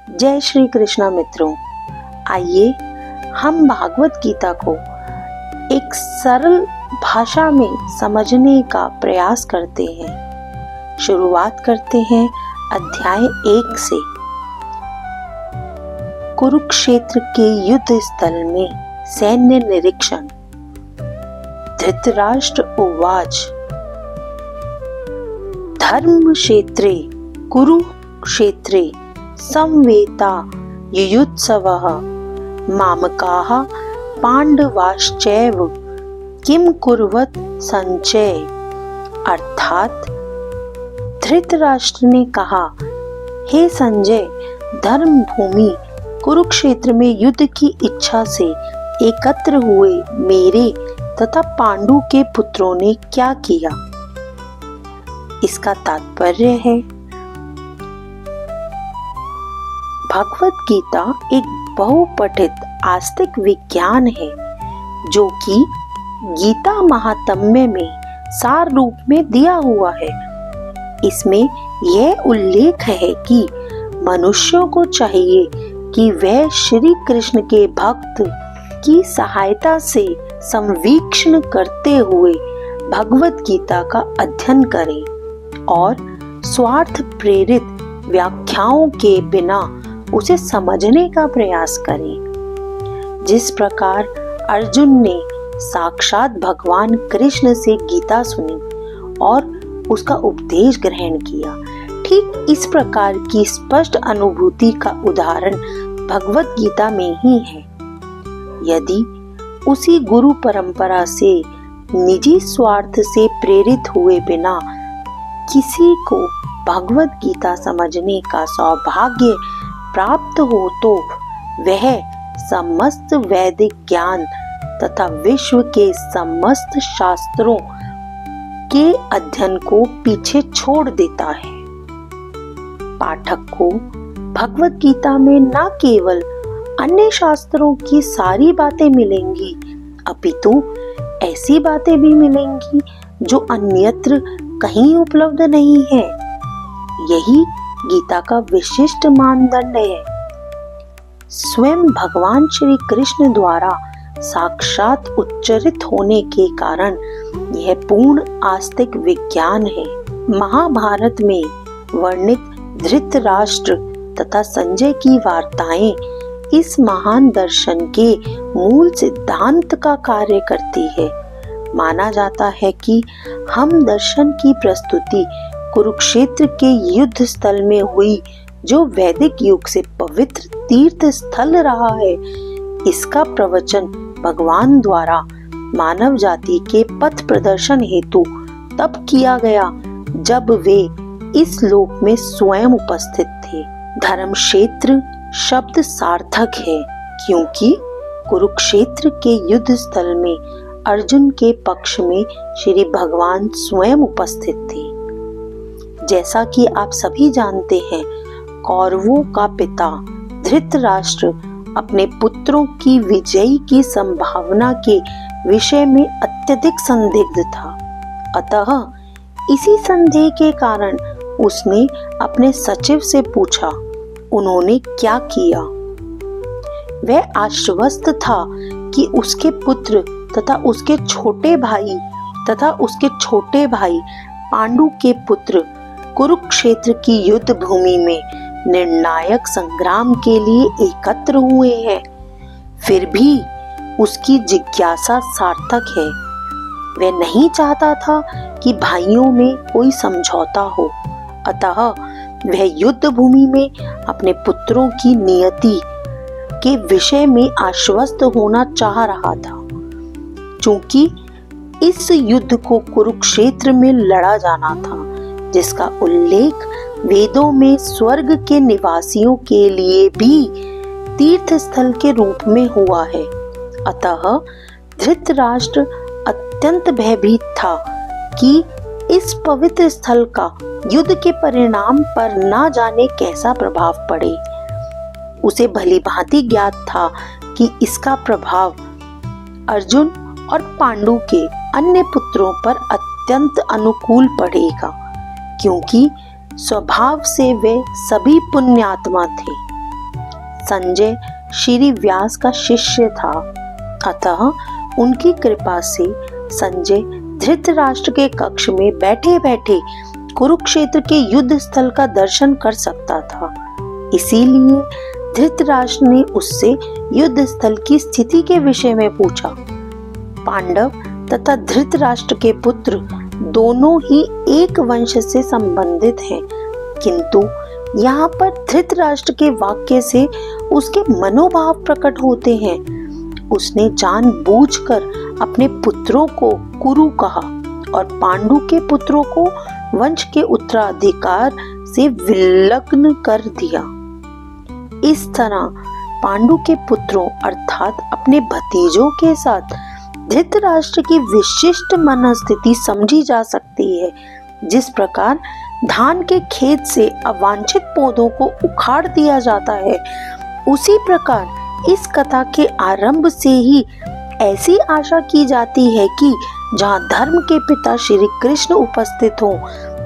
जय श्री कृष्णा मित्रों, आइए हम भागवत गीता को एक सरल भाषा में समझने का प्रयास करते हैं। शुरुआत करते हैं अध्याय 1 से। कुरुक्षेत्र के युद्ध स्थल में सैन्य निरीक्षण। धृतराष्ट्र उवाच, धर्म क्षेत्रे कुरुक्षेत्रे संवेता युयुत्सवः मामकाः पांडवाश्चैव किम कुर्वत संचय। अर्थात धृतराष्ट्र ने कहा, हे संजय, धर्म भूमि कुरुक्षेत्र में युद्ध की इच्छा से एकत्र हुए मेरे तथा पांडु के पुत्रों ने क्या किया। इसका तात्पर्य है, भगवत गीता एक बहुपठित आस्तिक विज्ञान है जो कि गीता महात्म्य में सार रूप में दिया हुआ है। इसमें यह उल्लेख है कि मनुष्यों को चाहिए कि वह श्री कृष्ण के भक्त की सहायता से संवीक्षण करते हुए भगवत गीता का अध्ययन करें और स्वार्थ प्रेरित व्याख्याओं के बिना उसे समझने का प्रयास करें। जिस प्रकार अर्जुन ने साक्षात भगवान कृष्ण से गीता सुनी और उसका उपदेश ग्रहण किया, ठीक इस प्रकार की स्पष्ट अनुभूति का उदाहरण भगवत गीता में ही है। यदि उसी गुरु परंपरा से निजी स्वार्थ से प्रेरित हुए बिना किसी को भगवत गीता समझने का सौभाग्य प्राप्त हो तो वह समस्त वैदिक ज्ञान तथा विश्व के समस्त शास्त्रों के अध्ययन को पीछे छोड़ देता है। पाठक को भगवत गीता में न केवल अन्य शास्त्रों की सारी बातें मिलेंगी, अपितु ऐसी बातें भी मिलेंगी जो अन्यत्र कहीं उपलब्ध नहीं है। यही गीता का विशिष्ट मानदंड है। स्वयं भगवान श्री कृष्ण द्वारा साक्षात उच्चरित होने के कारण यह पूर्ण आस्तिक विज्ञान है। महाभारत में वर्णित धृतराष्ट्र तथा संजय की वार्ताएं इस महान दर्शन के मूल सिद्धांत का कार्य करती है। माना जाता है कि हम दर्शन की प्रस्तुति कुरुक्षेत्र के युद्ध स्थल में हुई, जो वैदिक युग से पवित्र तीर्थ स्थल रहा है, इसका प्रवचन भगवान द्वारा मानव जाति के पथ प्रदर्शन हेतु तब किया गया जब वे इस लोक में स्वयं उपस्थित थे। धर्म क्षेत्र शब्द सार्थक है क्योंकि कुरुक्षेत्र के युद्ध स्थल में अर्जुन के पक्ष में श्री भगवान स्वयं उपस्थित थे। जैसा कि आप सभी जानते हैं, कौरवों का पिता धृतराष्ट्र अपने पुत्रों की विजय की संभावना के विषय में अत्यधिक संदिग्ध था। अतः इसी संदेह के कारण उसने अपने सचिव से पूछा, उन्होंने क्या किया। वह आश्वस्त था कि उसके पुत्र तथा उसके छोटे भाई पांडु के पुत्र कुरुक्षेत्र की युद्ध भूमि में निर्णायक संग्राम के लिए एकत्र हुए हैं। फिर भी उसकी जिज्ञासा सार्थक है। वह नहीं चाहता था कि भाइयों में कोई समझौता हो, अतः वह युद्ध भूमि में अपने पुत्रों की नियति के विषय में आश्वस्त होना चाह रहा था। चूंकि इस युद्ध को कुरुक्षेत्र में लड़ा जाना था, जिसका उल्लेख वेदों में स्वर्ग के निवासियों के लिए भी तीर्थ स्थल के रूप में हुआ है। अतः धृतराष्ट्र अत्यंत भयभीत था कि इस पवित्र स्थल का युद्ध के परिणाम पर ना जाने कैसा प्रभाव पड़े। उसे भली भांति ज्ञात था कि इसका प्रभाव अर्जुन और पांडु के अन्य पुत्रों पर अत्यंत अनुकूल पड़ेगा, क्योंकि स्वभाव से वे सभी पुण्यात्मा थे। संजय श्री व्यास का शिष्य था, अतः उनकी कृपा से संजय धृतराष्ट्र के कक्ष में बैठे बैठे कुरुक्षेत्र के युद्ध स्थल का दर्शन कर सकता था। इसीलिए धृतराष्ट्र ने उससे युद्ध स्थल की स्थिति के विषय में पूछा। पांडव तथा धृतराष्ट्र के पुत्र दोनों ही एक वंश से संबंधित हैं, किंतु यहाँ पर धृतराष्ट्र के वाक्य से उसके मनोभाव प्रकट होते हैं। उसने जानबूझकर अपने पुत्रों को कुरु कहा और पांडु के पुत्रों को वंश के उत्तराधिकार से विलग्न कर दिया। इस तरह पांडु के पुत्रों अर्थात अपने भतीजों के साथ धृतराष्ट्र की विशिष्ट मनस्थिति समझी जा सकती है। जिस प्रकार धान के खेत से अवांछित पौधों को उखाड़ दिया जाता है, उसी प्रकार इस कथा के आरंभ से ही ऐसी आशा की जाती है कि जहाँ धर्म के पिता श्री कृष्ण उपस्थित हों,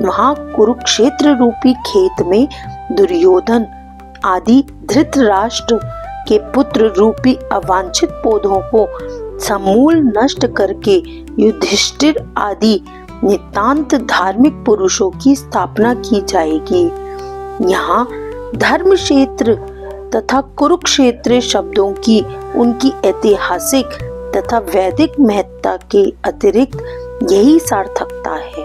वहाँ कुरुक्षेत्र रूपी खेत में दुर्योधन आदि धृतराष्ट्र के पुत्र रूपी अवांछित पौधों को समूल नष्ट करके युधिष्ठिर आदि नितांत धार्मिक पुरुषों की स्थापना की जाएगी। यहाँ धर्म क्षेत्र तथा कुरुक्षेत्र शब्दों की उनकी ऐतिहासिक तथा वैदिक महत्ता के अतिरिक्त यही सार्थकता है।